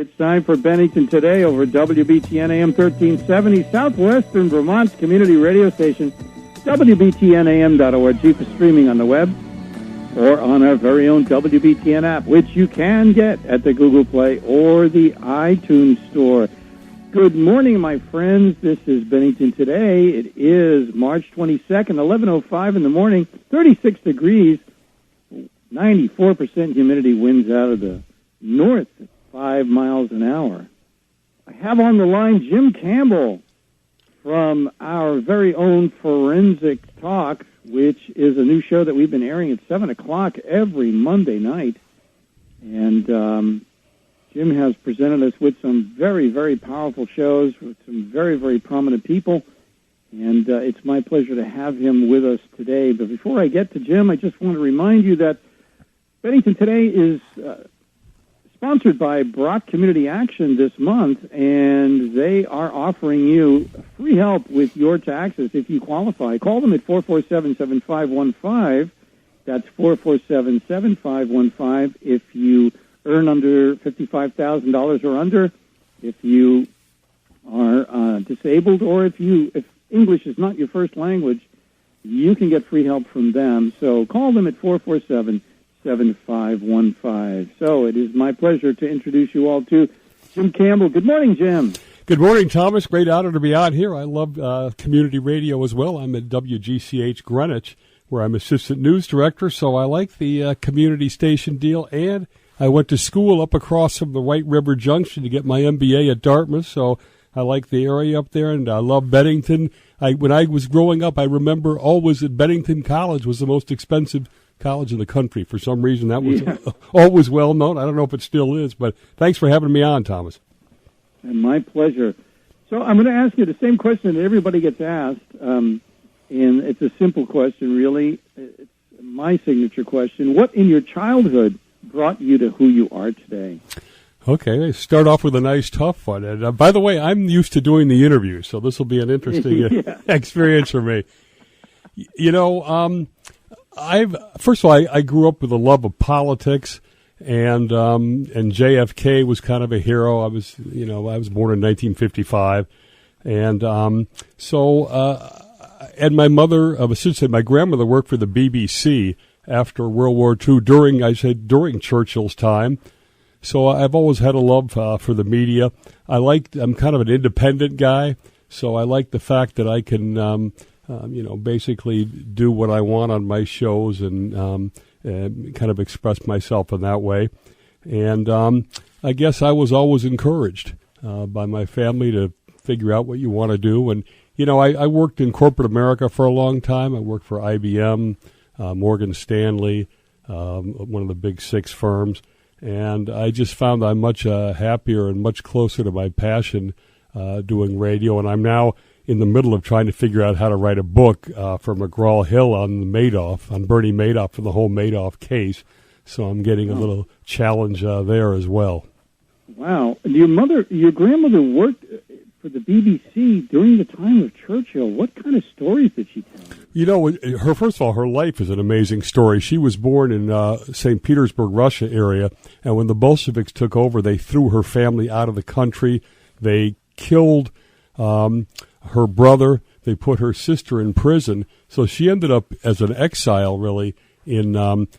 It's time for Bennington Today over WBTN AM 1370, South Western Vermont's community radio station, WBTNAM.org for streaming on the web or on our very own WBTN app, which you can get at the Google Play or the iTunes Store. Good morning, my friends. This is Bennington Today. It is March 22nd, 11:05 in the morning, 36 degrees, 94% humidity, winds out of the north at 5 miles an hour. I have on the line Jim Campbell from our very own Forensic Talk, which is a new show that we've been airing at 7 o'clock every Monday night. And Jim has presented us with some very, very powerful shows with some very, very prominent people. And it's my pleasure to have him with us today. But before I get to Jim, I just want to remind you that Bennington Today is sponsored by Brock Community Action this month, and they are offering you free help with your taxes if you qualify. Call them at 447-7515. That's 447-7515 if you earn under $55,000 or under, if you are disabled, or if English is not your first language, you can get free help from them. So call them at 447-7515. So it is my pleasure to introduce you all to Jim Campbell. Good morning, Jim. Good morning, Thomas. Great honor to be out here. I love community radio as well. I'm at WGCH Greenwich, where I'm assistant news director, so I like the community station deal. And I went to school up across from the White River Junction to get my MBA at Dartmouth, so I like the area up there, and I love Bennington. When I was growing up, I remember always that Bennington College was the most expensive college in the country. For some reason, that was always well known. I don't know if it still is, but thanks for having me on, Thomas. And my pleasure. So I'm going to ask you the same question that everybody gets asked, and it's a simple question, really. It's my signature question. What in your childhood brought you to who you are today? Okay, start off with a nice tough one. And by the way, I'm used to doing the interview, so this will be an interesting experience for me. You know, first of all, I grew up with a love of politics, and JFK was kind of a hero. I was born in 1955, and and my mother, I should say, my grandmother worked for the BBC after World War II during Churchill's time. So I've always had a love for the media. I'm kind of an independent guy, so I like the fact that I can, basically do what I want on my shows and kind of express myself in that way. And I guess I was always encouraged by my family to figure out what you want to do. And, I worked in corporate America for a long time. I worked for IBM, Morgan Stanley, one of the big six firms. And I just found I'm much happier and much closer to my passion doing radio. And I'm now in the middle of trying to figure out how to write a book for McGraw-Hill on Bernie Madoff, for the whole Madoff case. So I'm getting a little challenge there as well. Wow. Your grandmother worked for the BBC during the time of Churchill. What kind of stories did she tell? First of all, her life is an amazing story. She was born in St. Petersburg, Russia area, and when the Bolsheviks took over, they threw her family out of the country. They killed her brother. They put her sister in prison. So she ended up as an exile, really, in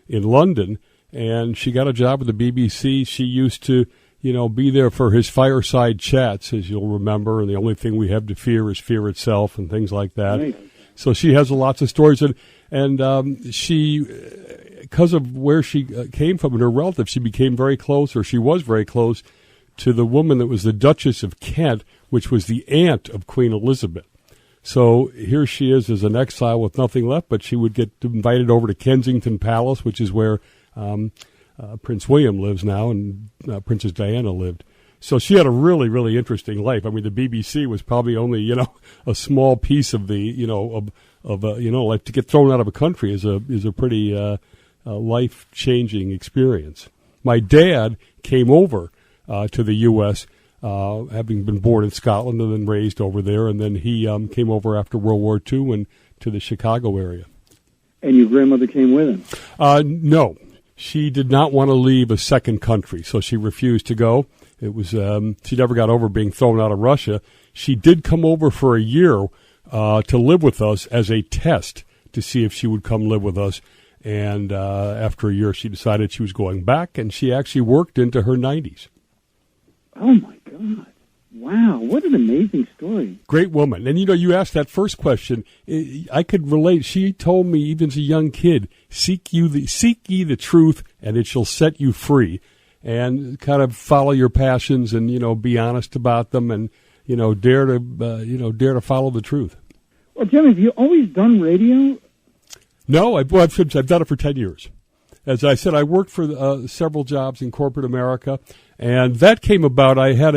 London, and she got a job with the BBC. She used to be there for his fireside chats, as you'll remember, and the only thing we have to fear is fear itself and things like that. Right. So she has lots of stories, and she, because of where she came from and her relatives, she became very close, or she was very close, to the woman that was the Duchess of Kent, which was the aunt of Queen Elizabeth. So here she is as an exile with nothing left, but she would get invited over to Kensington Palace, which is where Prince William lives now, and Princess Diana lived. So she had a really, really interesting life. I mean, the BBC was probably only, a small piece of the, like to get thrown out of a country is a pretty life-changing experience. My dad came over to the U.S., having been born in Scotland and then raised over there, and then he came over after World War II and to the Chicago area. And your grandmother came with him? No. She did not want to leave a second country, so she refused to go. It was she never got over being thrown out of Russia. She did come over for a year to live with us as a test to see if she would come live with us. And after a year, she decided she was going back, and she actually worked into her 90s. Oh, my God. Wow, what an amazing story. Great woman. And, you asked that first question. I could relate. She told me, even as a young kid, seek ye the truth, and it shall set you free. And kind of follow your passions and, be honest about them and, dare to follow the truth. Well, Jim, have you always done radio? No, I've done it for 10 years. As I said, I worked for several jobs in corporate America, and that came about. I had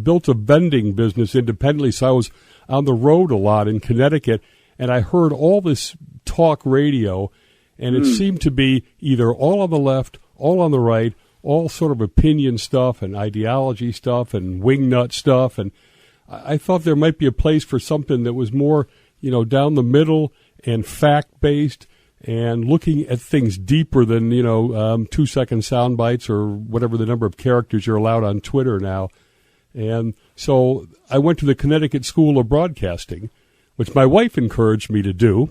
built a vending business independently, so I was on the road a lot in Connecticut, and I heard all this talk radio, and it seemed to be either all on the left, all on the right, all sort of opinion stuff and ideology stuff and wingnut stuff, and I thought there might be a place for something that was more, down the middle and fact-based, and looking at things deeper than, 2-second sound bites or whatever the number of characters you're allowed on Twitter now. And so I went to the Connecticut School of Broadcasting, which my wife encouraged me to do.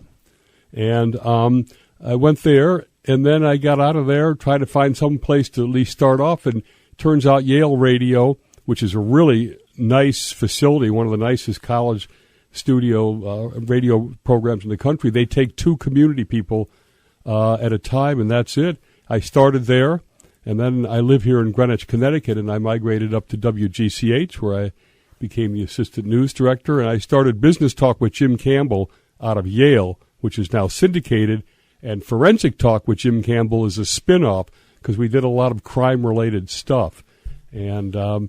And I went there, and then I got out of there, tried to find some place to at least start off. And turns out Yale Radio, which is a really nice facility, one of the nicest college studio radio programs in the country. They take 2 community people at a time, and that's it. I started there, and then I live here in Greenwich, Connecticut, and I migrated up to WGCH, where I became the assistant news director, and I started Business Talk with Jim Campbell out of Yale, which is now syndicated, and Forensic Talk with Jim Campbell is a spin-off because we did a lot of crime-related stuff. And John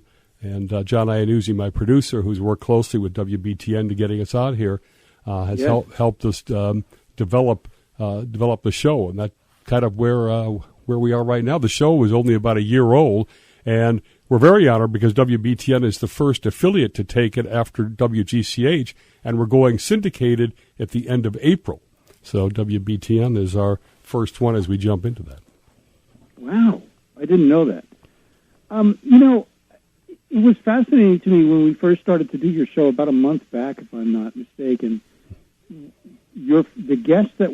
Iannuzzi, my producer, who's worked closely with WBTN to getting us out here, has helped us develop the show, and that's kind of where we are right now. The show is only about a year old, and we're very honored because WBTN is the first affiliate to take it after WGCH, and we're going syndicated at the end of April. So WBTN is our first one as we jump into that. Wow, I didn't know that. It was fascinating to me when we first started to do your show about a month back, if I'm not mistaken. The guest that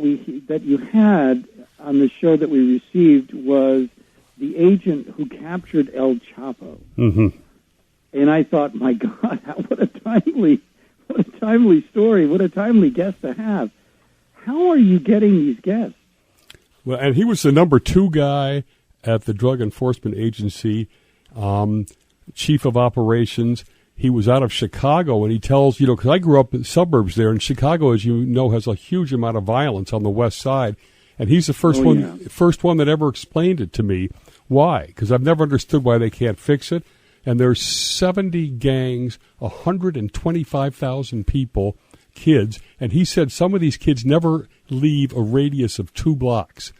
you had on the show that we received was the agent who captured El Chapo. Mm-hmm. And I thought, my God, what a timely story, what a timely guest to have. How are you getting these guests? Well, and he was the number 2 guy at the Drug Enforcement Agency. Chief of operations. He was out of Chicago, and he tells, because I grew up in suburbs there, and Chicago, as you know, has a huge amount of violence on the west side, and he's the first one that ever explained it to me. Why? Because I've never understood why they can't fix it, and there's 70 gangs, 125,000 people, kids, and he said some of these kids never leave a radius of 2 blocks,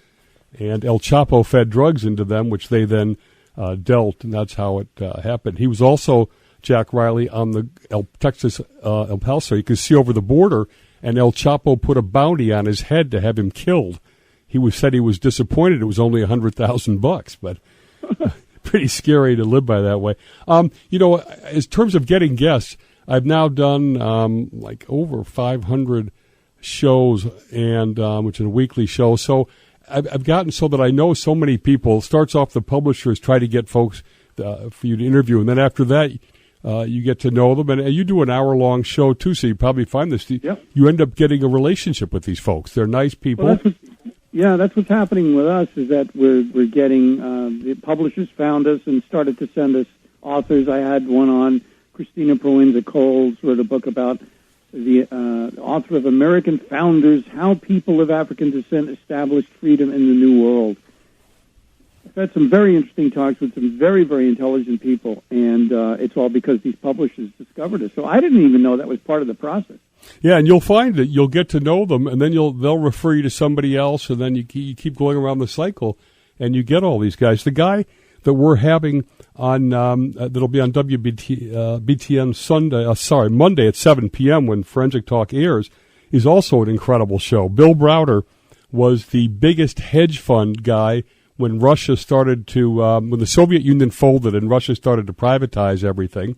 and El Chapo fed drugs into them, which they then dealt, and that's how it happened. He was also, Jack Riley, on the Texas El Paso. You could see over the border, and El Chapo put a bounty on his head to have him killed. Said he was disappointed it was only $100,000, but pretty scary to live by that way. In terms of getting guests, I've now done over 500 shows, and which is a weekly show. So I've gotten so that I know so many people. It starts off the publishers try to get folks for you to interview, and then after that, you get to know them. And you do an hour-long show, too, so you probably find this. Yep. You end up getting a relationship with these folks. They're nice people. Well, that's what's happening with us, is that we're getting, the publishers found us and started to send us authors. I had one on, Christina Proenza-Coles, wrote a book about the author of American Founders, How People of African Descent Established Freedom in the New World. I've had some very interesting talks with some very, very intelligent people, and it's all because these publishers discovered us. So I didn't even know that was part of the process. Yeah, and you'll find that you'll get to know them, and then they'll refer you to somebody else, and then you keep going around the cycle, and you get all these guys. The guy that we're having on that'll be on WBTN Monday at 7 p.m. when Forensic Talk airs is also an incredible show. Bill Browder was the biggest hedge fund guy when Russia started to, when the Soviet Union folded and Russia started to privatize everything.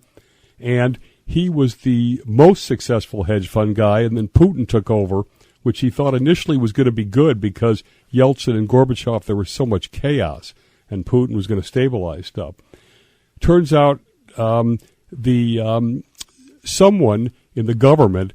And he was the most successful hedge fund guy, and then Putin took over, which he thought initially was going to be good because Yeltsin and Gorbachev, there was so much chaos, and Putin was going to stabilize stuff. Turns out someone in the government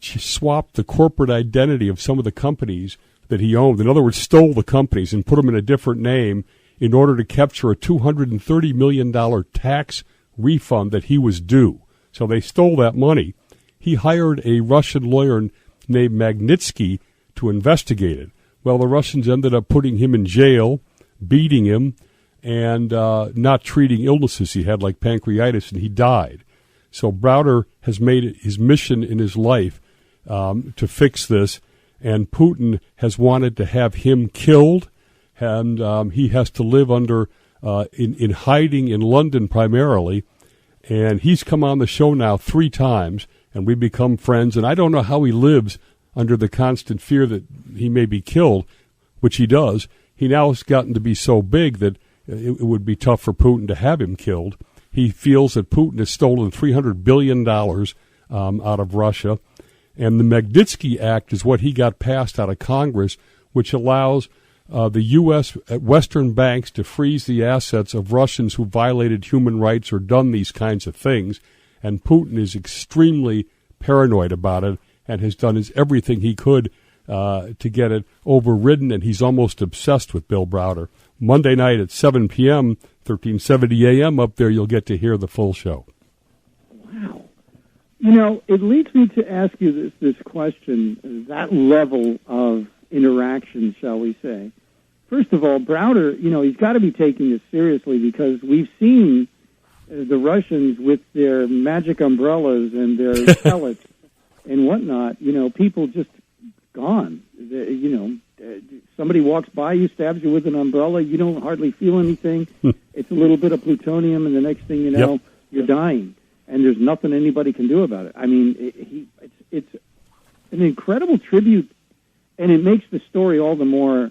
swapped the corporate identity of some of the companies that he owned. In other words, stole the companies and put them in a different name in order to capture a $230 million tax refund that he was due. So they stole that money. He hired a Russian lawyer named Magnitsky to investigate it. Well, the Russians ended up putting him in jail, beating him, and not treating illnesses he had like pancreatitis, and he died. So Browder has made it his mission in his life to fix this, and Putin has wanted to have him killed, and he has to live in hiding in London primarily. And he's come on the show now 3 times, and we've become friends. And I don't know how he lives under the constant fear that he may be killed, which he does. He now has gotten to be so big that it would be tough for Putin to have him killed. He feels that Putin has stolen $300 billion out of Russia. And the Magnitsky Act is what he got passed out of Congress, which allows the U.S. Western banks to freeze the assets of Russians who violated human rights or done these kinds of things. And Putin is extremely paranoid about it and has done everything he could to get it overridden, and he's almost obsessed with Bill Browder. Monday night at 7 p.m., 1370 a.m. up there, you'll get to hear the full show. Wow. You know, it leads me to ask you this question, that level of interaction, shall we say. First of all, Browder, he's got to be taking this seriously because we've seen the Russians with their magic umbrellas and their pellets and whatnot, people just gone. Somebody walks by you, stabs you with an umbrella, you don't hardly feel anything. It's a little bit of plutonium, and the next thing you know, you're dying. And there's nothing anybody can do about it. I mean, it's an incredible tribute, and it makes the story all the more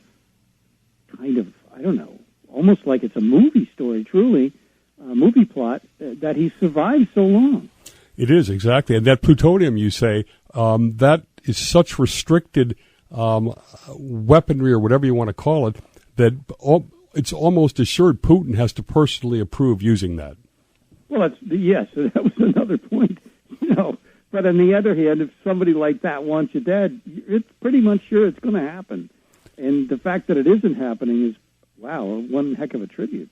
kind of, I don't know, almost like it's a movie story, truly, a movie plot, that he survived so long. It is, exactly. And that plutonium, you say, that is such restricted weaponry or whatever you want to call it, that it's almost assured Putin has to personally approve using that. Well, yes, that was another point. But on the other hand, if somebody like that wants you dead, it's pretty much sure it's going to happen. And the fact that it isn't happening is, wow, one heck of a tribute.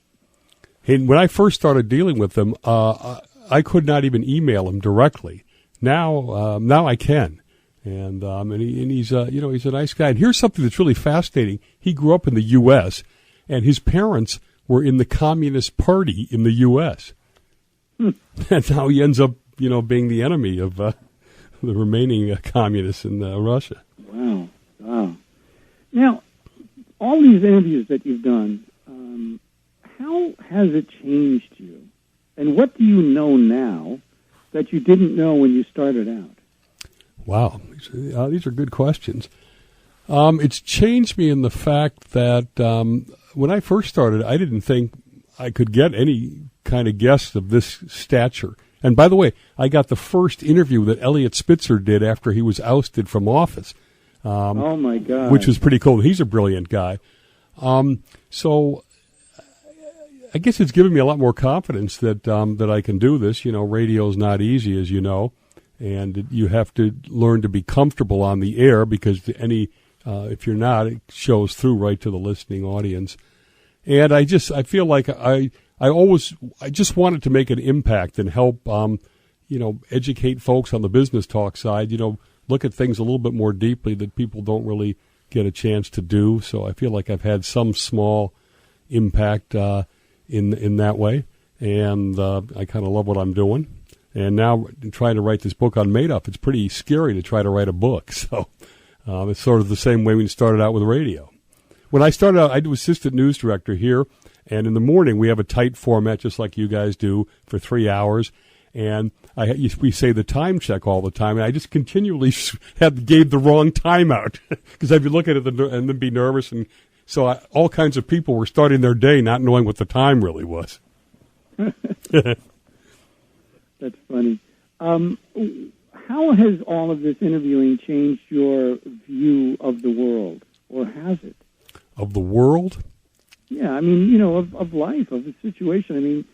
And when I first started dealing with him, I could not even email him directly. Now I can. And he's he's a nice guy. And here's something that's really fascinating. He grew up in the U.S., and his parents were in the Communist Party in the U.S. And now he ends up, being the enemy of the remaining communists in Russia. Wow. Now, all these interviews that you've done, how has it changed you? And what do you know now that you didn't know when you started out? Wow, these are good questions. It's changed me in the fact that when I first started, I didn't think I could get any kind of guest of this stature. And by the way, I got the first interview that Eliot Spitzer did after he was ousted from office. Oh, my God. Which was pretty cool. He's a brilliant guy. So I guess it's given me a lot more confidence that I can do this. Radio's not easy, as you know. And you have to learn to be comfortable on the air because if you're not, it shows through right to the listening audience. And I feel like I just wanted to make an impact and help, educate folks on the business talk side, look at things a little bit more deeply that people don't really get a chance to do. So I feel like I've had some small impact in that way. And I kind of love what I'm doing. And now trying to write this book on Madoff, it's pretty scary to try to write a book. So it's sort of the same way we started out with radio. When I started out, I was assistant news director here. And in the morning, we have a tight format, just like you guys do, for 3 hours. And we say the time check all the time. And I just continually gave the wrong time out because I'd be looking at and then be nervous and So all kinds of people were starting their day not knowing what the time really was. That's funny. How has all of this interviewing changed your view of the world, or has it? Of the world? Yeah, I mean, of life, of the situation. I mean,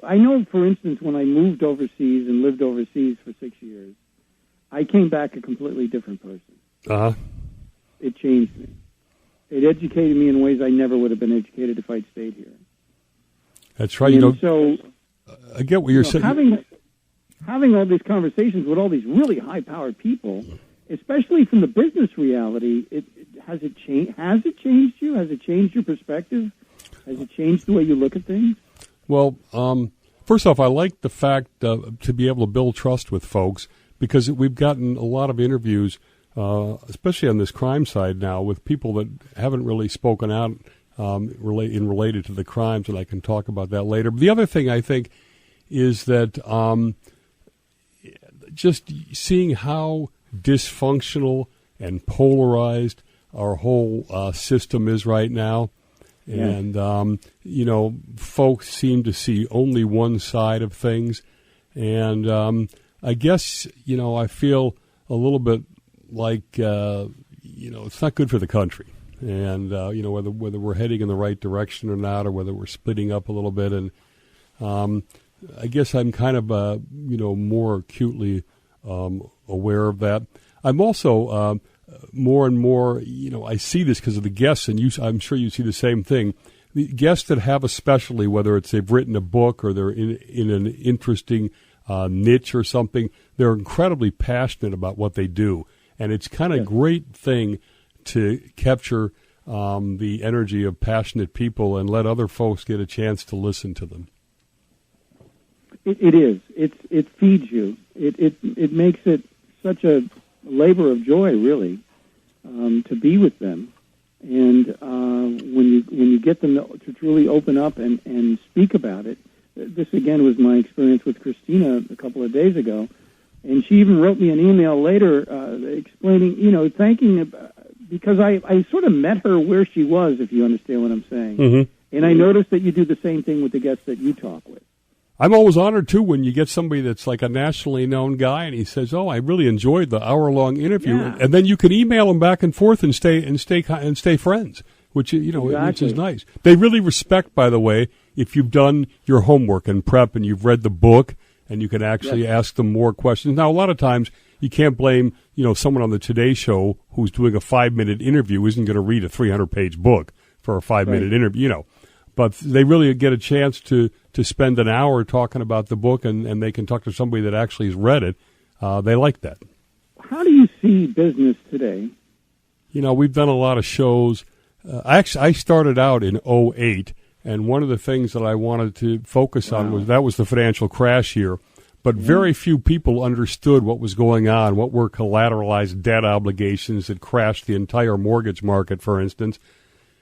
I know, for instance, when I moved overseas and lived overseas for 6 years, I came back a completely different person. Uh-huh. It changed me. It educated me in ways I never would have been educated if I'd stayed here. That's right. And so I get what you're saying. Having all these conversations with all these really high-powered people, especially from the business reality, has it changed? Has it changed you? Has it changed your perspective? Has it changed the way you look at things? Well, first off, I like the fact to be able to build trust with folks, because we've gotten a lot of interviews, especially on this crime side now, with people that haven't really spoken out related to the crimes, and I can talk about that later. But the other thing I think is that just seeing how dysfunctional and polarized our whole system is right now. Yeah. And, folks seem to see only one side of things. And I guess, I feel a little bit like, it's not good for the country. And, whether we're heading in the right direction or not, or whether we're splitting up a little bit. And I guess I'm kind of, more acutely aware of that. I'm also more and more, I see this because of the guests, and I'm sure you see the same thing. The guests that have a specialty, whether it's they've written a book or they're in an interesting niche or something, they're incredibly passionate about what they do. And it's kind of a great thing to capture the energy of passionate people and let other folks get a chance to listen to them. It is. It feeds you. It makes it such a labor of joy, really, to be with them. And when you get them to truly open up and speak about it, this again was my experience with Christina a couple of days ago, and she even wrote me an email later explaining, thanking, because I sort of met her where she was, if you understand what I'm saying. Mm-hmm. And I noticed that you do the same thing with the guests that you talk with. I'm always honored, too, when you get somebody that's like a nationally known guy and he says, I really enjoyed the hour-long interview. Yeah. And then you can email them back and forth and stay friends, which, exactly. Which is nice. They really respect, by the way, if you've done your homework and prep and you've read the book and you can actually ask them more questions. Now, a lot of times you can't blame, someone on the Today Show who's doing a 5-minute interview isn't going to read a 300-page book for a 5-minute interview, But they really get a chance to spend an hour talking about the book, and they can talk to somebody that actually has read it. They like that. How do you see business today? We've done a lot of shows. I started out in 2008, and one of the things that I wanted to focus on was the financial crash year. But very few people understood what was going on, what were collateralized debt obligations that crashed the entire mortgage market, for instance.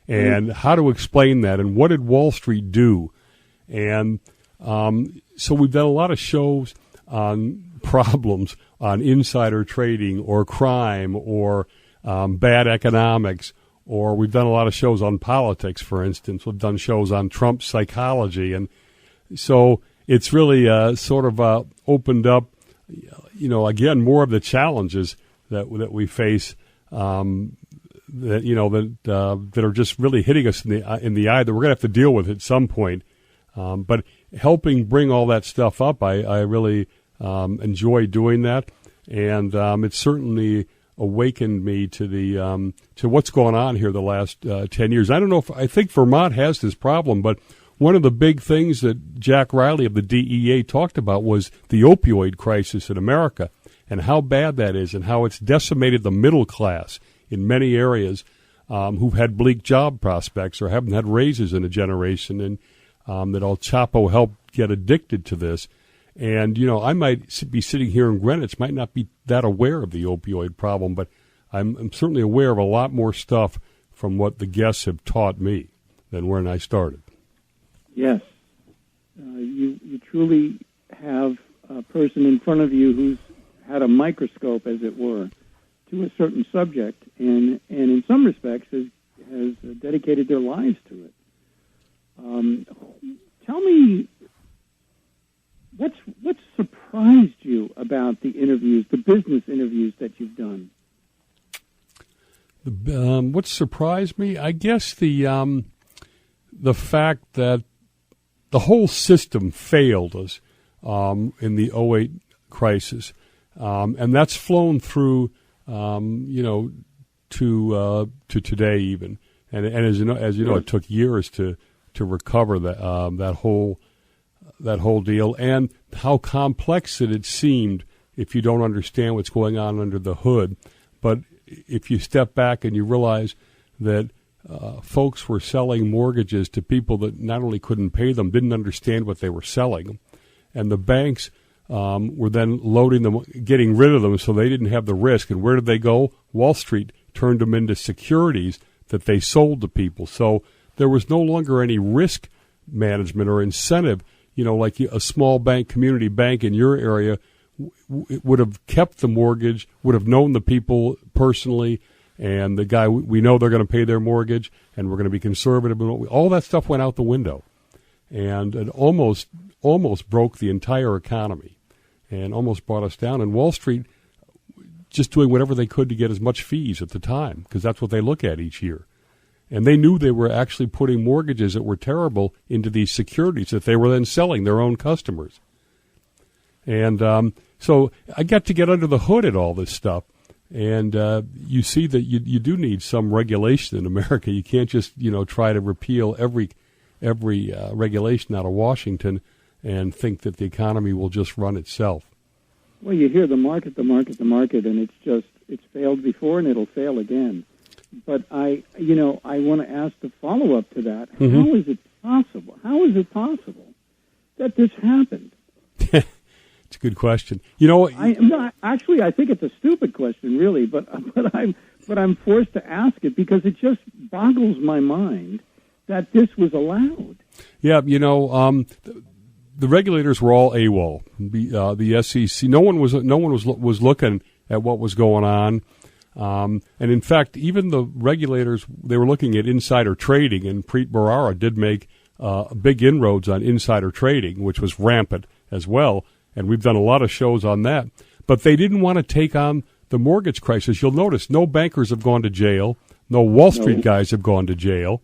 And how to explain that, and what did Wall Street do? And so we've done a lot of shows on problems, on insider trading or crime or bad economics, or we've done a lot of shows on politics, for instance. We've done shows on Trump's psychology. And so it's really sort of opened up, again, more of the challenges that we face that are just really hitting us in the eye that we're going to have to deal with at some point. But helping bring all that stuff up, I really enjoy doing that, and it's certainly awakened me to what's going on here the last 10 years. I think Vermont has this problem, but one of the big things that Jack Riley of the DEA talked about was the opioid crisis in America and how bad that is and how it's decimated the middle class in many areas who've had bleak job prospects or haven't had raises in a generation, and that El Chapo helped get addicted to this. And, I might be sitting here in Greenwich, might not be that aware of the opioid problem, but I'm certainly aware of a lot more stuff from what the guests have taught me than when I started. Yes. You truly have a person in front of you who's had a microscope, as it were, to a certain subject, and in some respects has has dedicated their lives to it. Tell me, what's surprised you about the interviews, the business interviews that you've done? What surprised me, I guess the fact that the whole system failed us in the '08 crisis, and that's flown through, to today even. And as you know, it took years to recover that whole deal, and how complex it seemed if you don't understand what's going on under the hood. But if you step back and you realize that folks were selling mortgages to people that not only couldn't pay them, didn't understand what they were selling, and the banks were then loading them, getting rid of them so they didn't have the risk. And where did they go? Wall Street turned them into securities that they sold to people. So there was no longer any risk management or incentive. Like a small bank, community bank in your area would have kept the mortgage, would have known the people personally, and the guy, we know they're going to pay their mortgage, and we're going to be conservative. All that stuff went out the window, and it almost broke the entire economy and almost brought us down. And Wall Street just doing whatever they could to get as much fees at the time, because that's what they look at each year. And they knew they were actually putting mortgages that were terrible into these securities that they were then selling their own customers. And so I got to get under the hood at all this stuff. And you see that you do need some regulation in America. You can't just, try to repeal every regulation out of Washington and think that the economy will just run itself. Well, you hear the market, and it's failed before and it'll fail again. But I want to ask the follow-up to that. Mm-hmm. How is it possible? How is it possible that this happened? It's a good question. I think it's a stupid question, really, but I'm forced to ask it because it just boggles my mind that this was allowed. Yeah, the regulators were all AWOL. The SEC, no one was looking at what was going on. And in fact, even the regulators, they were looking at insider trading, and Preet Bharara did make big inroads on insider trading, which was rampant as well. And we've done a lot of shows on that. But they didn't want to take on the mortgage crisis. You'll notice no bankers have gone to jail. No Wall Street guys have gone to jail.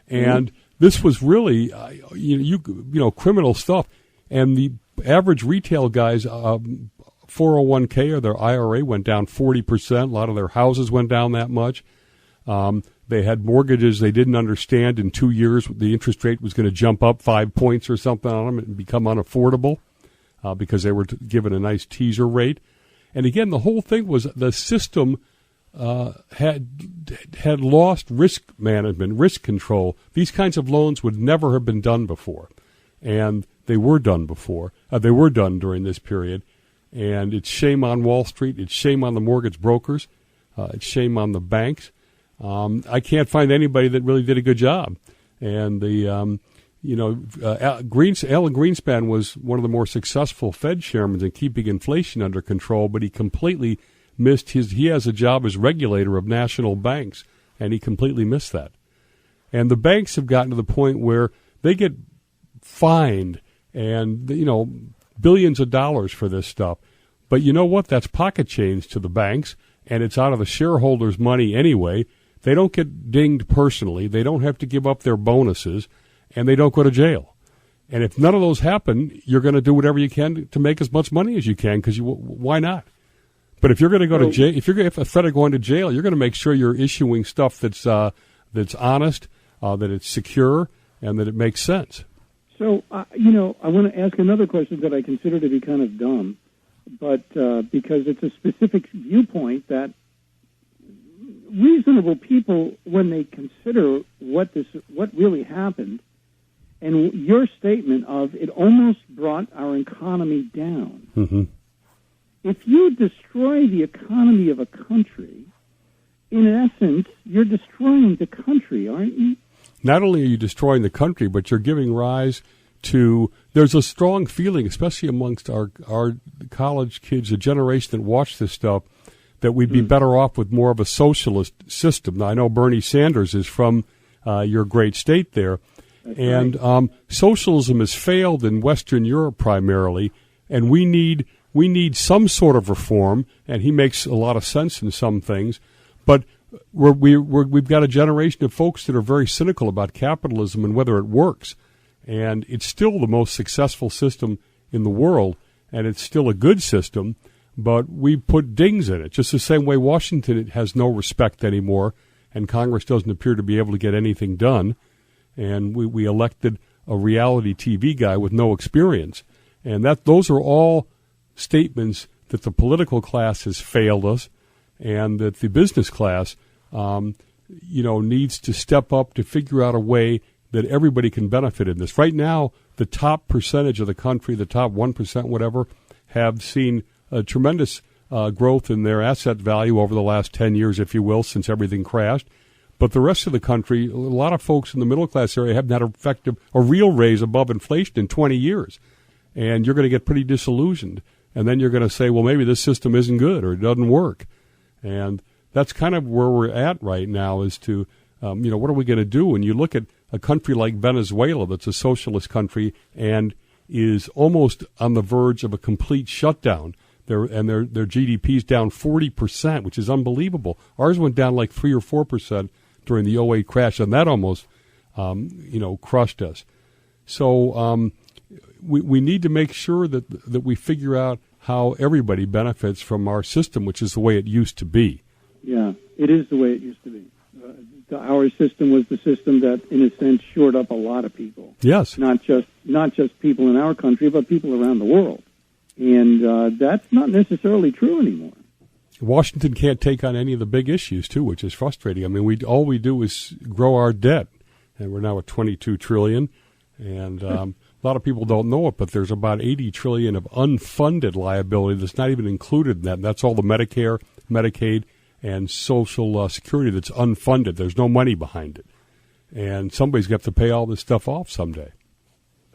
And this was really, criminal stuff. And the average retail guys, 401k or their IRA went down 40%. A lot of their houses went down that much. They had mortgages they didn't understand. In 2 years, the interest rate was going to jump up 5 points or something on them and become unaffordable because they were given a nice teaser rate. And again, the whole thing was the system had lost risk management, risk control. These kinds of loans would never have been done before. And they were done before. They were done during this period. And it's shame on Wall Street. It's shame on the mortgage brokers. It's shame on the banks. I can't find anybody that really did a good job. And Alan Greenspan was one of the more successful Fed chairmen in keeping inflation under control, but he completely missed he has a job as regulator of national banks, and he completely missed that. And the banks have gotten to the point where they get fined and, billions of dollars for this stuff. But you know what? That's pocket change to the banks, and it's out of the shareholders' money anyway. They don't get dinged personally. They don't have to give up their bonuses, and they don't go to jail. And if none of those happen, you're going to do whatever you can to make as much money as you can, because why not? But if you're going to go to jail, if a Fed are going to jail, you're going to make sure you're issuing stuff that's honest, that it's secure, and that it makes sense. So, I want to ask another question that I consider to be kind of dumb, but because it's a specific viewpoint that reasonable people, when they consider what really happened, and your statement of it almost brought our economy down. Mm-hmm. If you destroy the economy of a country, in essence, you're destroying the country, aren't you? Not only are you destroying the country, but you're giving rise to, there's a strong feeling, especially amongst our college kids, the generation that watch this stuff, that we'd be better off with more of a socialist system. Now, I know Bernie Sanders is from your great state there. That's and right. Socialism has failed in Western Europe primarily, and we need some sort of reform, and he makes a lot of sense in some things, but we've got a generation of folks that are very cynical about capitalism and whether it works, and it's still the most successful system in the world, and it's still a good system, but we put dings in it, just the same way Washington has no respect anymore, and Congress doesn't appear to be able to get anything done, and we elected a reality TV guy with no experience, and those are all statements that the political class has failed us, and that the business class, needs to step up to figure out a way that everybody can benefit in this. Right now, the top percentage of the country, the top 1%, whatever, have seen a tremendous growth in their asset value over the last 10 years, if you will, since everything crashed. But the rest of the country, a lot of folks in the middle class area haven't had a real raise above inflation in 20 years. And you're going to get pretty disillusioned. And then you're going to say, well, maybe this system isn't good or it doesn't work. And that's kind of where we're at right now is to, what are we going to do? And you look at a country like Venezuela that's a socialist country and is almost on the verge of a complete shutdown. Their GDP is down 40%, which is unbelievable. Ours went down like 3 or 4% during the 2008 crash, and that almost, crushed us. So we need to make sure that we figure out how everybody benefits from our system, which is the way it used to be. Yeah, it is the way it used to be. Our system was the system that, in a sense, shored up a lot of people. Yes. Not just people in our country, but people around the world. And that's not necessarily true anymore. Washington can't take on any of the big issues, too, which is frustrating. I mean, all we do is grow our debt, and we're now at $22 trillion. And a lot of people don't know it, but there's about $80 trillion of unfunded liability that's not even included in that. And that's all the Medicare, Medicaid, and Social Security that's unfunded. There's no money behind it. And somebody's got to pay all this stuff off someday.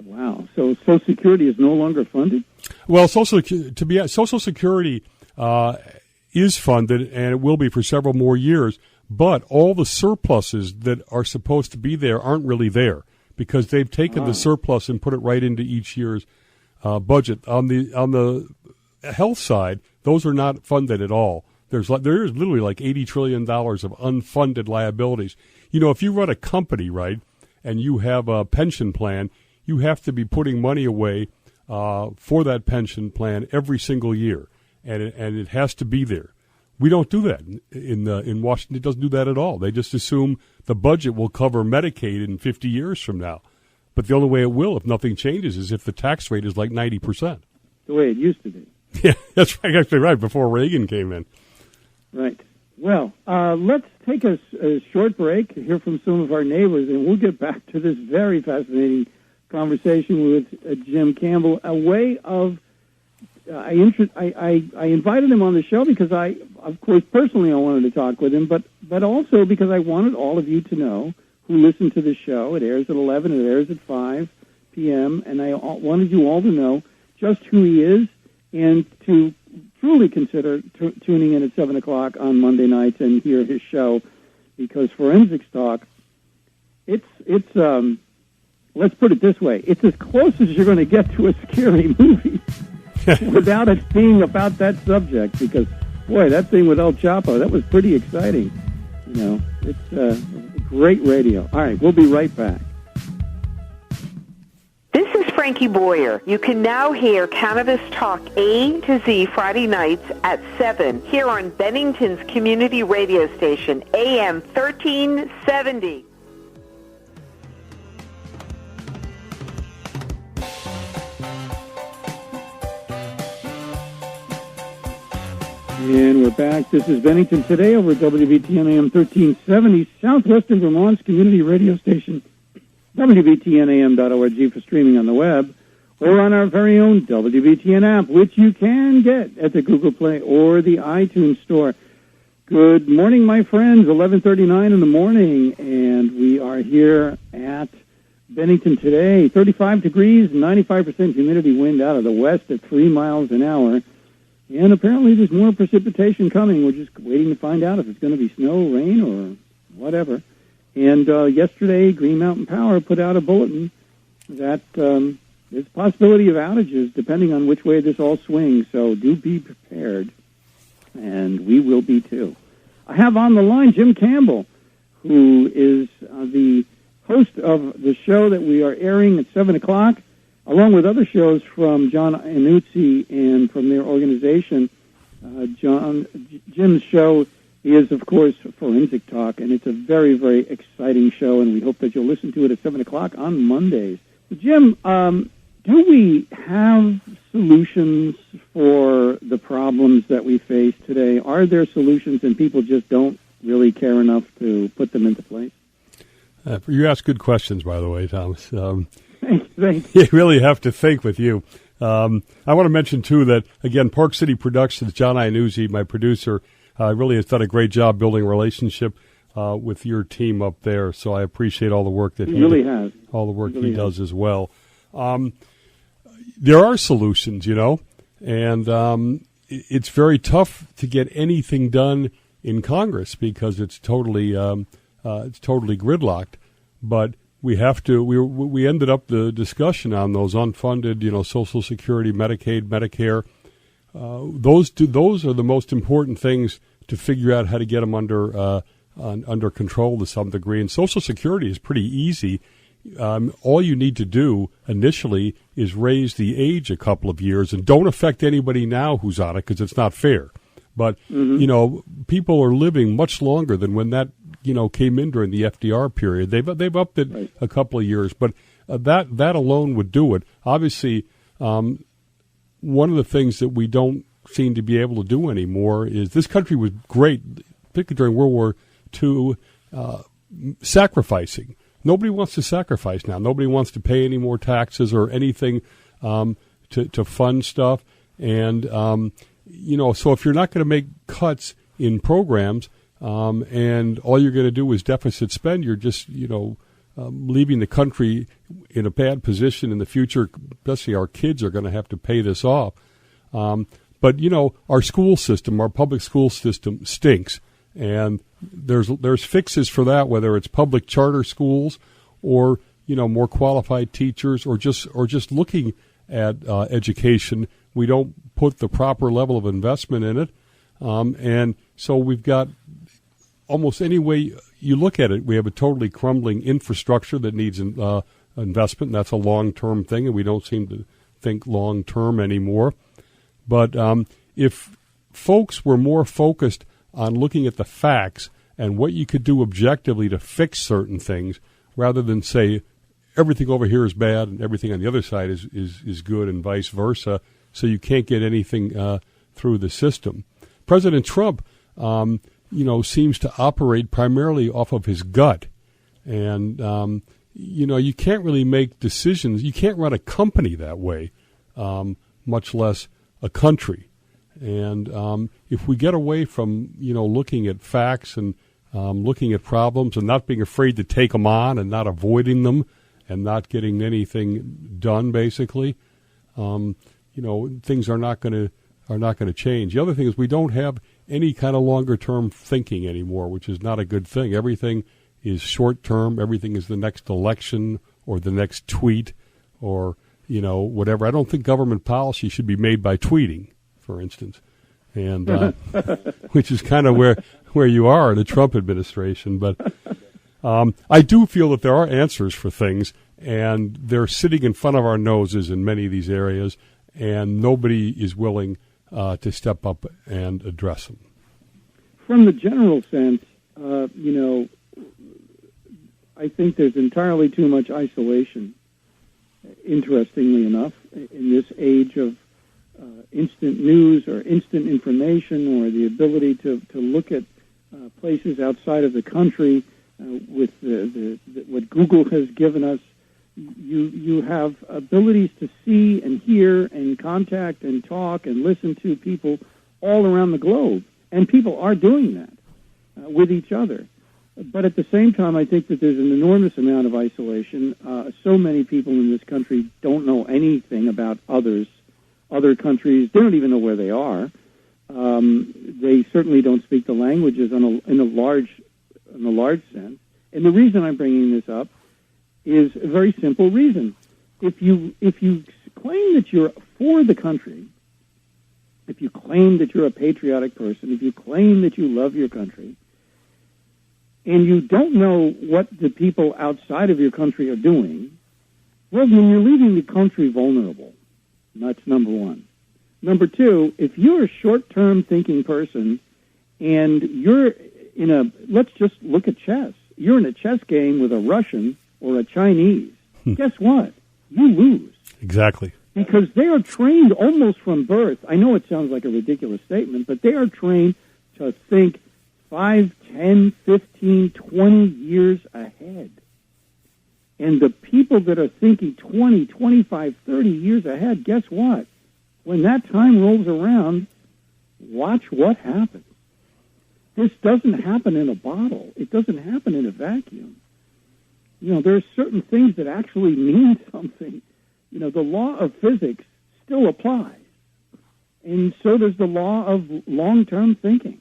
Wow. So Social Security is no longer funded? Well, Social Security is funded, and it will be for several more years, but all the surpluses that are supposed to be there aren't really there because they've taken the surplus and put it right into each year's budget. On the health side, those are not funded at all. There is literally like $80 trillion of unfunded liabilities. If you run a company, right, and you have a pension plan, you have to be putting money away for that pension plan every single year, and it has to be there. We don't do that in Washington. It doesn't do that at all. They just assume the budget will cover Medicaid in 50 years from now. But the only way it will, if nothing changes, is if the tax rate is like 90%. The way it used to be. Yeah, that's actually right, before Reagan came in. Right. Well, let's take a short break, hear from some of our neighbors, and we'll get back to this very fascinating conversation with Jim Campbell. A way of, I invited him on the show because of course, personally I wanted to talk with him, but also because I wanted all of you to know who listen to the show. It airs at 11, it airs at 5 p.m., and I wanted you all to know just who he is and to truly consider tuning in at 7 o'clock on Monday nights and hear his show, because Forensics Talk, it's let's put it this way, it's as close as you're going to get to a scary movie without it being about that subject, because, boy, that thing with El Chapo, that was pretty exciting. It's great radio. All right, we'll be right back. This is Frankie Boyer. You can now hear Cannabis Talk A to Z Friday nights at 7 here on Bennington's community radio station, AM 1370. And we're back. This is Bennington Today over at WBTN AM 1370, South Western Vermont's community radio station, WBTNAM.org for streaming on the web, or on our very own WBTN app, which you can get at the Google Play or the iTunes Store. Good morning, my friends. 11:39 in the morning, and we are here at Bennington Today. 35 degrees, 95% humidity, wind out of the west at 3 miles an hour. And apparently there's more precipitation coming. We're just waiting to find out if it's going to be snow, rain, or whatever. And yesterday, Green Mountain Power put out a bulletin that there's a possibility of outages depending on which way this all swings. So do be prepared, and we will be too. I have on the line Jim Campbell, who is the host of the show that we are airing at 7 o'clock, along with other shows from John Annuzzi and from their organization. Jim's show is, of course, Forensic Talk, and it's a very, very exciting show, and we hope that you'll listen to it at 7 o'clock on Mondays. Jim, do we have solutions for the problems that we face today? Are there solutions and people just don't really care enough to put them into place? You ask good questions, by the way, Thomas. Thanks. You really have to think with you. I want to mention, too, that, again, Park City Productions, John Iannuzzi, my producer, really has done a great job building a relationship with your team up there. So I appreciate all the work that he really has. All the work he does as well. There are solutions, and it's very tough to get anything done in Congress because it's totally gridlocked. But we have to. We ended up the discussion on those unfunded, Social Security, Medicaid, Medicare. Those are the most important things to figure out how to get them under control to some degree. And Social Security is pretty easy. All you need to do initially is raise the age a couple of years, and don't affect anybody now who's on it because it's not fair. But people are living much longer than when that came in during the FDR period. They've upped it a couple of years, but that alone would do it. Obviously, one of the things that we don't seem to be able to do anymore is this country was great, particularly during World War II, sacrificing. Nobody wants to sacrifice now. Nobody wants to pay any more taxes or anything to fund stuff. And, so if you're not going to make cuts in programs and all you're going to do is deficit spend, you're just, leaving the country in a bad position in the future. Especially our kids are going to have to pay this off. But, our school system, our public school system stinks. And there's fixes for that, whether it's public charter schools or, more qualified teachers or just looking at education. We don't put the proper level of investment in it. And so we've got almost any way you look at it, we have a totally crumbling infrastructure that needs investment. That's a long-term thing, and we don't seem to think long-term anymore. But if folks were more focused on looking at the facts and what you could do objectively to fix certain things, rather than say everything over here is bad and everything on the other side is good and vice versa, so you can't get anything through the system. President Trump, seems to operate primarily off of his gut. And, you can't really make decisions. You can't run a company that way, much less a country. And if we get away from, looking at facts and looking at problems and not being afraid to take them on and not avoiding them and not getting anything done, basically, things are not going to change. The other thing is we don't have any kind of longer-term thinking anymore, which is not a good thing. Everything is short-term. Everything is the next election or the next tweet or, whatever. I don't think government policy should be made by tweeting, for instance, and which is kind of where you are in the Trump administration. But I do feel that there are answers for things, and they're sitting in front of our noses in many of these areas, and nobody is willing to step up and address them. From the general sense, I think there's entirely too much isolation, interestingly enough, in this age of instant news or instant information or the ability to look at places outside of the country with what Google has given us. You have abilities to see and hear and contact and talk and listen to people all around the globe. And people are doing that with each other. But at the same time, I think that there's an enormous amount of isolation. So many people in this country don't know anything about other countries. They don't even know where they are. They certainly don't speak the languages in a large sense. And the reason I'm bringing this up is a very simple reason. If you claim that you're for the country, if you claim that you're a patriotic person, if you claim that you love your country, and you don't know what the people outside of your country are doing, well, then you're leaving the country vulnerable. That's number one. Number two, if you're a short-term thinking person and you're let's just look at chess. You're in a chess game with a Russian or a Chinese. Guess what? You lose. Exactly. Because they are trained almost from birth. I know it sounds like a ridiculous statement, but they are trained to think 5, 10, 15, 20 years ahead. And the people that are thinking 20, 25, 30 years ahead, guess what? When that time rolls around, watch what happens. This doesn't happen in a bottle. It doesn't happen in a vacuum. There are certain things that actually mean something. The law of physics still applies. And so does the law of long-term thinking.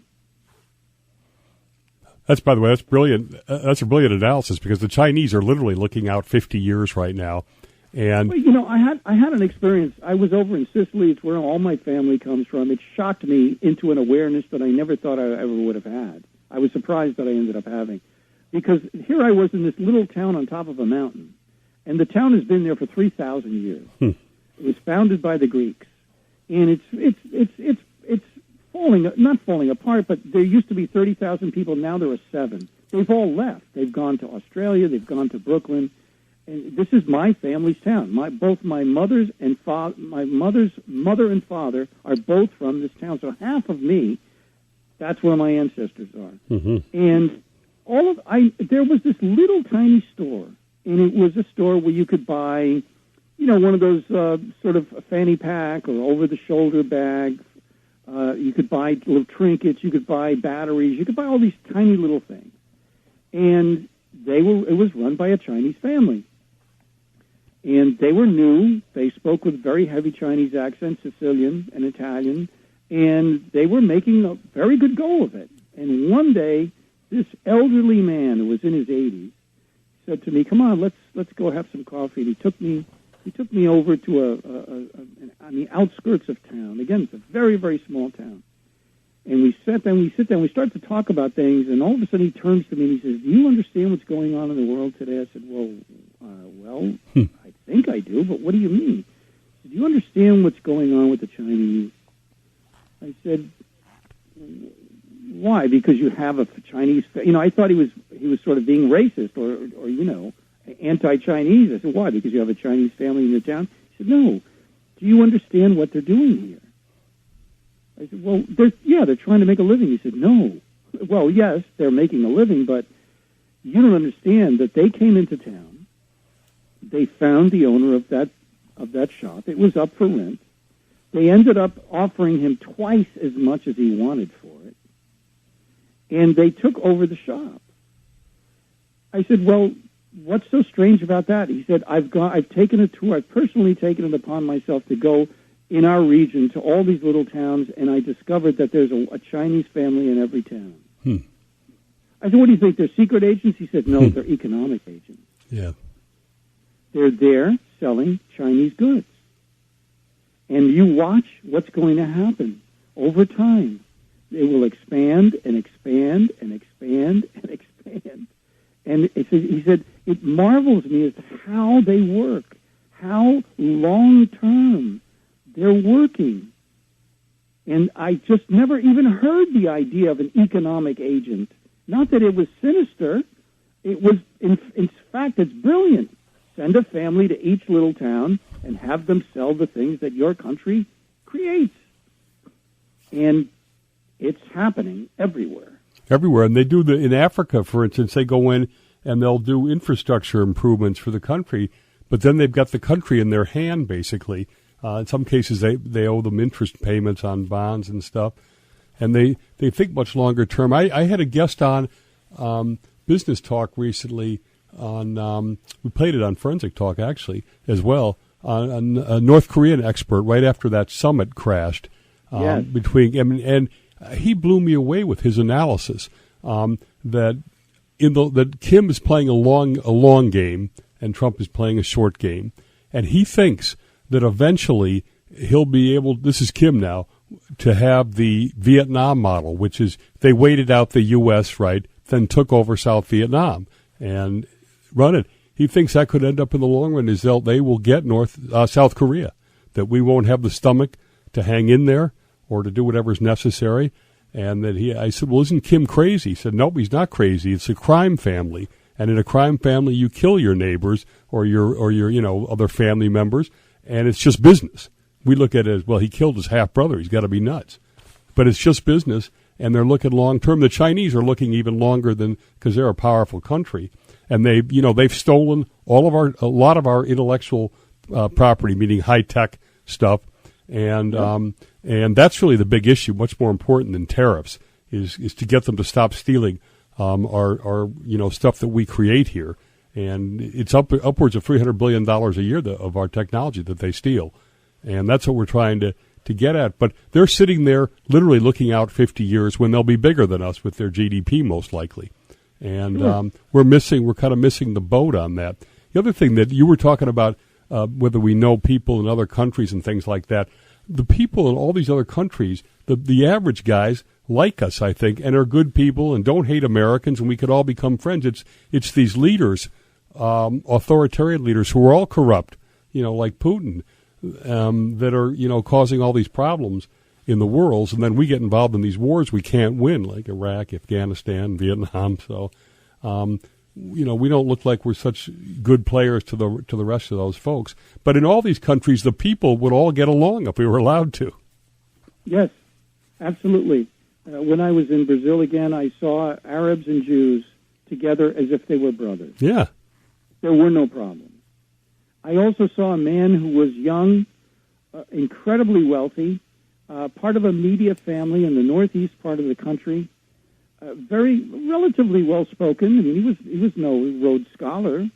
By the way, that's brilliant. That's a brilliant analysis because the Chinese are literally looking out 50 years right now. And well, I had an experience. I was over in Sicily. It's where all my family comes from. It shocked me into an awareness that I never thought I ever would have had. I was surprised that I ended up having, because here I was in this little town on top of a mountain, and the town has been there for 3,000 years. It was founded by the Greeks, and it's not falling apart. But there used to be 30,000 people. Now there are 7. They've all left. They've gone to Australia. They've gone to Brooklyn. And this is my family's town. Both my mother's mother and father are both from this town. So half of me, that's where my ancestors are. Mm-hmm. And there was this little tiny store, and it was a store where you could buy, one of those sort of fanny pack or over-the-shoulder bags. You could buy little trinkets. You could buy batteries. You could buy all these tiny little things. And it was run by a Chinese family. And they were new. They spoke with very heavy Chinese accents, Sicilian and Italian, and they were making a very good go of it. And one day, this elderly man who was in his 80s said to me, "Come on, let's go have some coffee." And he took me over to on the outskirts of town. Again, it's a very, very small town. And we sit there, we start to talk about things, and all of a sudden he turns to me and he says, "Do you understand what's going on in the world today?" I said, "Well, I think I do, but what do you mean?" He said, "Do you understand what's going on with the Chinese?" I said, "Why?" "Because you have a Chinese." I thought he was sort of being racist or anti-Chinese. I said, "Why?" "Because you have a Chinese family in your town." He said, "No. Do you understand what they're doing here?" I said, "Well, they're trying to make a living." He said, "No. Well, yes, they're making a living, but you don't understand that they came into town. They found the owner of that shop. It was up for rent. They ended up offering him twice as much as he wanted for it, and they took over the shop." I said, "Well, what's so strange about that?" He said, I've taken a tour. I've personally taken it upon myself to go in our region to all these little towns, and I discovered that there's a Chinese family in every town." I said, "What do you think? They're secret agents?" He said, "No, they're economic agents. Yeah. They're there selling Chinese goods. And you watch what's going to happen over time. They will expand and expand and expand and expand." And he said, "It marvels me as to how they work, how long-term they're working." And I just never even heard the idea of an economic agent. Not that it was sinister. It was, in fact, it's brilliant. Send a family to each little town and have them sell the things that your country creates. And it's happening everywhere. Everywhere. And they do in Africa, for instance, they go in and they'll do infrastructure improvements for the country, but then they've got the country in their hand, basically. In some cases, they owe them interest payments on bonds and stuff, and they think much longer term. I had a guest on Business Talk recently we played it on Forensic Talk, actually, as well, a North Korean expert right after that summit crashed. Yes. And he blew me away with his analysis that Kim is playing a long game and Trump is playing a short game, and he thinks that eventually he'll be able. This is Kim now, to have the Vietnam model, which is they waited out the U.S. right, then took over South Vietnam and run it. He thinks that could end up in the long run is they will get South Korea, that we won't have the stomach to hang in there or to do whatever's necessary. And that I said, well, isn't Kim crazy? He said, nope, he's not crazy. It's a crime family. And in a crime family, you kill your neighbors or your other family members, and it's just business. We look at it as, well, he killed his half-brother. He's got to be nuts. But it's just business, and they're looking long-term. The Chinese are looking even longer because they're a powerful country. And they've stolen a lot of our intellectual property, meaning high-tech stuff. And that's really the big issue, much more important than tariffs, is to get them to stop stealing our stuff that we create here. And it's upwards of $300 billion a year of our technology that they steal. And that's what we're trying to get at. But they're sitting there literally looking out 50 years when they'll be bigger than us with their GDP most likely. And we're kind of missing the boat on that. The other thing that you were talking about, whether we know people in other countries and things like that, the people in all these other countries, the average guys like us, I think, and are good people and don't hate Americans, and we could all become friends. It's these leaders, authoritarian leaders who are all corrupt, like Putin, that are, causing all these problems in the world, and then we get involved in these wars we can't win, like Iraq, Afghanistan, Vietnam. So, we don't look like we're such good players to the rest of those folks. But in all these countries, the people would all get along if we were allowed to. Yes, absolutely. When I was in Brazil again, I saw Arabs and Jews together as if they were brothers. Yeah. There were no problems. I also saw a man who was young, incredibly wealthy, part of a media family in the northeast part of the country, relatively well-spoken. I mean, he was no Rhodes Scholar.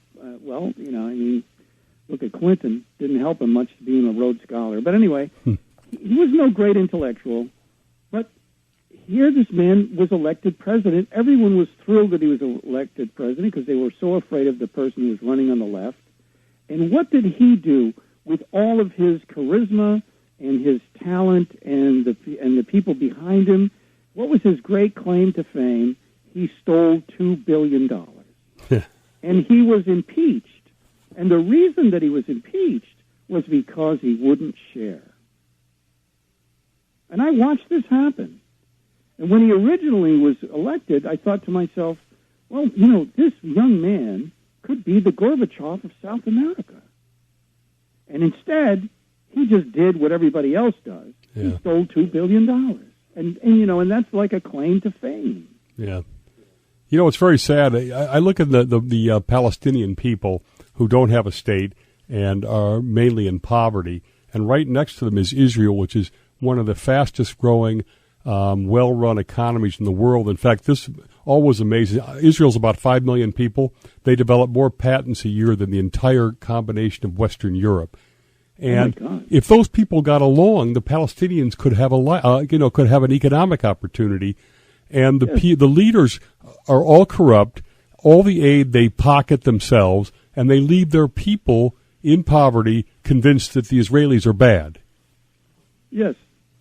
Look at Clinton. Didn't help him much being a Rhodes Scholar. But anyway, he was no great intellectual. But here this man was elected president. Everyone was thrilled that he was elected president because they were so afraid of the person who was running on the left. And what did he do with all of his charisma and his talent and the people behind him? What was his great claim to fame? He stole $2 billion. And he was impeached. And the reason that he was impeached was because he wouldn't share. And I watched this happen. And when he originally was elected, I thought to myself, well, this young man could be the Gorbachev of South America. And instead, he just did what everybody else does. Yeah. He stole $2 billion. And that's like a claim to fame. Yeah. It's very sad. I look at the Palestinian people who don't have a state and are mainly in poverty. And right next to them is Israel, which is one of the fastest growing, well-run economies in the world. In fact, this all was amazing. Israel's about 5 million people. They develop more patents a year than the entire combination of Western Europe. And if those people got along, the Palestinians could have could have an economic opportunity. And the leaders are all corrupt. All the aid they pocket themselves, and they leave their people in poverty, convinced that the Israelis are bad. Yes,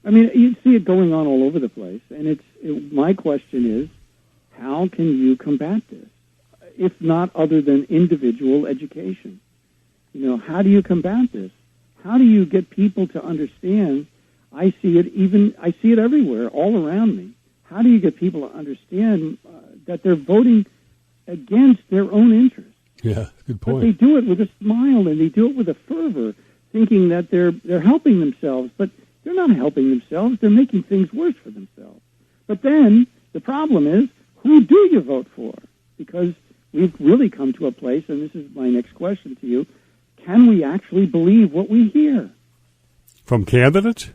I mean you see it going on all over the place. And my question is, how can you combat this, if not other than individual education? How do you combat this? How do you get people to understand? I see it everywhere, all around me. How do you get people to understand that they're voting against their own interests? Yeah, good point. But they do it with a smile and they do it with a fervor, thinking that they're helping themselves, but they're not helping themselves. They're making things worse for themselves. But then the problem is, who do you vote for? Because we've really come to a place, and this is my next question to you, can we actually believe what we hear? From candidates?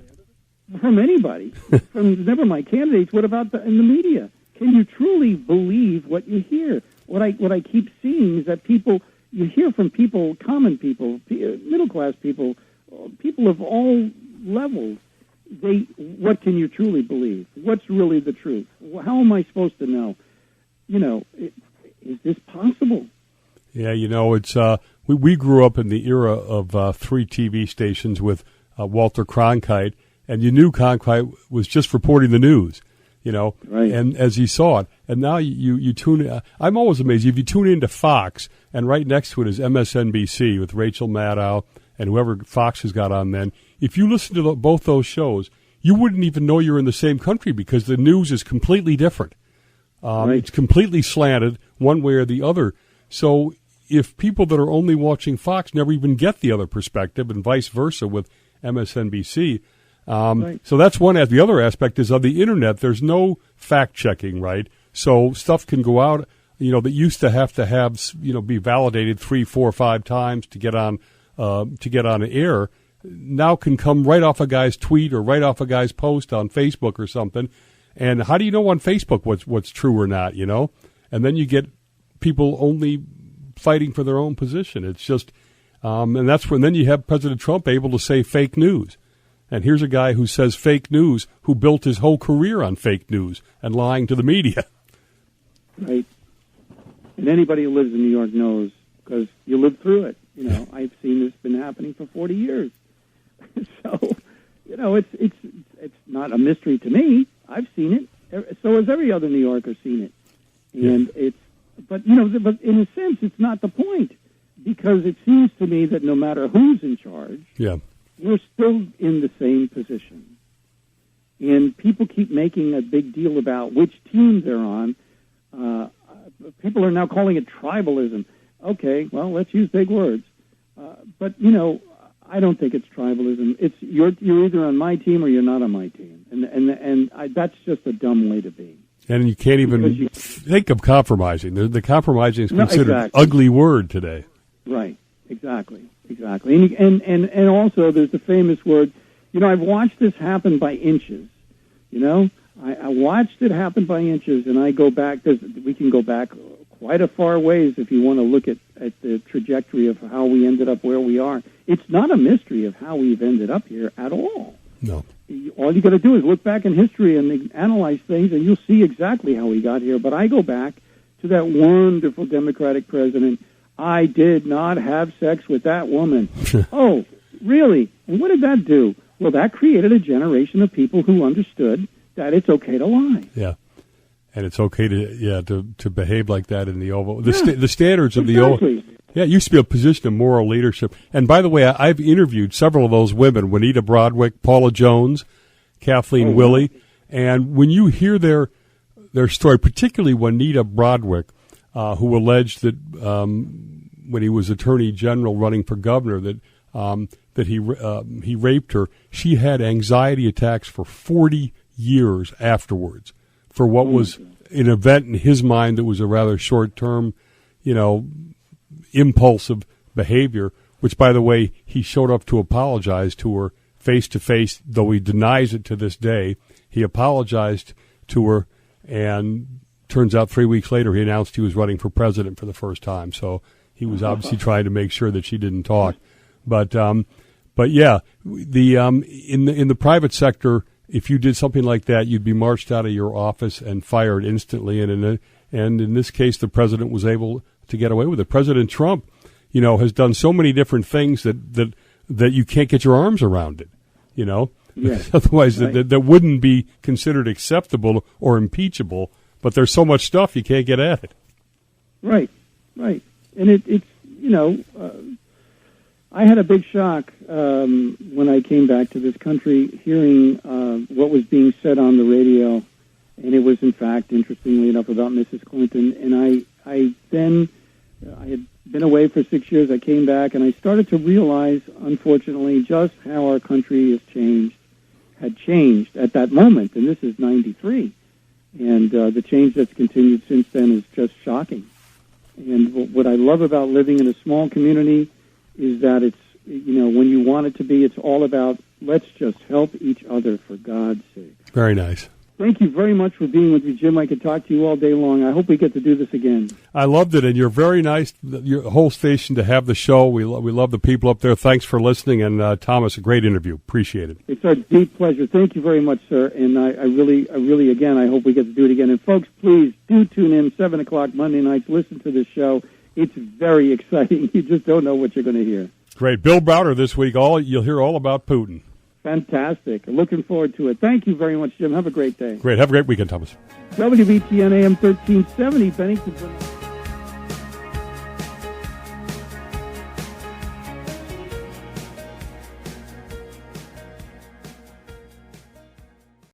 From anybody. Never mind candidates. What about in the media? Can you truly believe what you hear? What I keep seeing is that you hear from common people, middle class people, people of all levels, what can you truly believe? What's really the truth? How am I supposed to know? Is this possible? Yeah, it's we grew up in the era of 3 TV stations with Walter Cronkite, and you knew Cronkite was just reporting the news, right. And as he saw it. And now you tune in. I'm always amazed. If you tune into Fox, and right next to it is MSNBC with Rachel Maddow and whoever Fox has got on then, if you listen to both those shows, you wouldn't even know you're in the same country because the news is completely different. Right. It's completely slanted one way or the other. So if people that are only watching Fox never even get the other perspective and vice versa with MSNBC. Right. So that's one. The other aspect is on the Internet, there's no fact-checking, right? So stuff can go out, that used to have, be validated 3, 4, 5 times to get on air. Now can come right off a guy's tweet or right off a guy's post on Facebook or something. And how do you know on Facebook what's true or not, And then you get people only fighting for their own position. It's just, and that's when then you have President Trump able to say fake news. And here's a guy who says fake news, who built his whole career on fake news and lying to the media. Right. And anybody who lives in New York knows, because you lived through it. I've seen this been happening for 40 years. So, it's not a mystery to me. I've seen it. So has every other New Yorker seen it. And but in a sense, it's not the point, because it seems to me that no matter who's in charge, we're still in the same position. And people keep making a big deal about which team they're on. People are now calling it tribalism. Okay, well, let's use big words. But, I don't think it's tribalism. It's you're either on my team or you're not on my team. And that's just a dumb way to be. And you can't even think of compromising. The compromising is considered an ugly word today. Right, exactly. And also there's the famous word, I've watched this happen by inches. I watched it happen by inches, and I go back, we can go back quite a far ways if you want to look at the trajectory of how we ended up where we are. It's not a mystery of how we've ended up here at all. No. All you got to do is look back in history and analyze things, and you'll see exactly how we got here. But I go back to that wonderful Democratic president. I did not have sex with that woman. Oh, really? And what did that do? Well, that created a generation of people who understood that it's okay to lie. Yeah. And it's okay to behave like that in the Oval. The standards of the Oval. Yeah, it used to be a position of moral leadership. And by the way, I've interviewed several of those women, Juanita Broadwick, Paula Jones, Kathleen Willey. And when you hear their story, particularly Juanita Broadwick, who alleged that when he was Attorney General running for governor that he raped her, she had anxiety attacks for 40 years afterwards for what was an event in his mind that was a rather short-term, impulsive behavior, which, by the way, he showed up to apologize to her face-to-face, though he denies it to this day. He apologized to her, and turns out 3 weeks later he announced he was running for president for the first time. So he was obviously trying to make sure that she didn't talk. But yeah, in the private sector, if you did something like that, you'd be marched out of your office and fired instantly. And in this case, the president was able to get away with it. President Trump, has done so many different things that you can't get your arms around it. Yes. Otherwise, right. that wouldn't be considered acceptable or impeachable. But there's so much stuff you can't get at it. Right. And it's I had a big shock when I came back to this country, hearing what was being said on the radio, and it was, in fact, interestingly enough, about Mrs. Clinton. And I had been away for 6 years. I came back, and I started to realize, unfortunately, just how our country had changed at that moment. And this is 93. And the change that's continued since then is just shocking. And what I love about living in a small community is that it's, when you want it to be, it's all about let's just help each other for God's sake. Very nice. Thank you very much for being with me, Jim. I could talk to you all day long. I hope we get to do this again. I loved it, and you're very nice, your whole station, to have the show. We love the people up there. Thanks for listening, and Thomas, a great interview. Appreciate it. It's our deep pleasure. Thank you very much, sir. And I really, again, I hope we get to do it again. And folks, please do tune in 7 o'clock Monday nights. Listen to this show. It's very exciting. You just don't know what you're going to hear. Great. Bill Browder this week. You'll hear all about Putin. Fantastic. Looking forward to it. Thank you very much, Jim. Have a great day. Great. Have a great weekend, Thomas. WBTN AM 1370, Bennington.